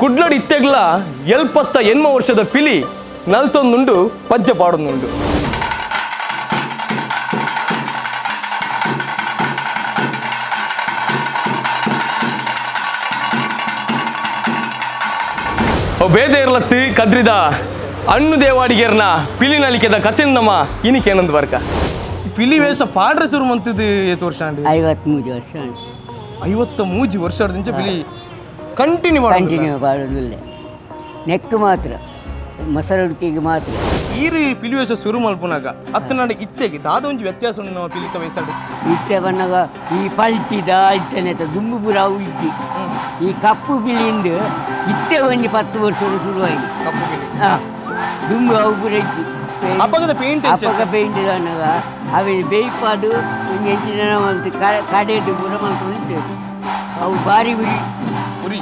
ಕುಡ್ಲಡಿ ಇತ್ತೆಗ್ಲ ಎಲ್ಪತ್ತ ಎನ್ಮ ವರ್ಷದ ಪಿಲಿ ನಲ್ತೊಂದುಂಡು ಪಜ್ಜೆ ಪಾಡೊಂದುಂಡು. ಬೇದೆ ಇರ್ಲತ್ತಿ ಕದ್ರಿದ ಹಣ್ಣು ದೇವಾಡಿಗೆರ್ನ ಪಿಲಿ ನಲಿಕೆದ ಕತೆ ನಮ್ಮ ಇನಿಕೇನಂದ್ ಬರ್ಕ ಪಿಲಿ ವೇಷ ಪಾಡ್ರೆ ಶುರು ಮಂತಿದ್ದು ಎಷ್ಟು ವರ್ಷ ಅಂಡಿ 53 ವರ್ಷ 53 ವರ್ಷದಿಂದ ಪಿಲಿ ಕಂಟಿನ್ಯೂ ಮಾಡೋದಿಲ್ಲ. ನೆಕ್ ಮಾತ್ರ ಮೊಸರೊಟ್ಟಿಗೆ ಮಾತ್ರ ಈರು ಪಿಲಿ ವೇಷ ಶುರು ಮಲ್ಪುನಾಗ ಹತ್ತು ನಾಡು ಇತ್ತೆಗೆ ದಾದ ಒಂಜಿ ವ್ಯತ್ಯಾಸ ಉಂಟು ನಮ್ಮ ಪಿಲಿತ ವಯಸ್ಸಾಡು ಇತ್ತೆ ಬಣ್ಣಗ ಈ ಪಲ್ಟಿದ ಇತ್ತನೆತ ದುಂಬು ಪುರ ಅವು ಇತ್ತಿ ಈ ಕಪ್ಪು ಪಿಲಿಂದು ಇತ್ತೆ ಒಂಜಿ 10 ವರ್ಷದ ಶುರುವಾಗಿ ಕಪ್ಪು ಪಿಲಿ ದುಂಬು ಅವು ಪುರ ಇತ್ತು ಅಪ್ಪಗದ ಪೇಂಟ್ ಪೇಂಟ್ ಅನ್ನಗ ಅವೆ ಬೇಯ್ಪಾಡು ಒಂದು 8 ಜನ ಮಂತು ಕಡೆದು ಪುರ ಮಂತು ಉಂಟು ಅವು ಭಾರಿ ಉರಿ ಉರಿ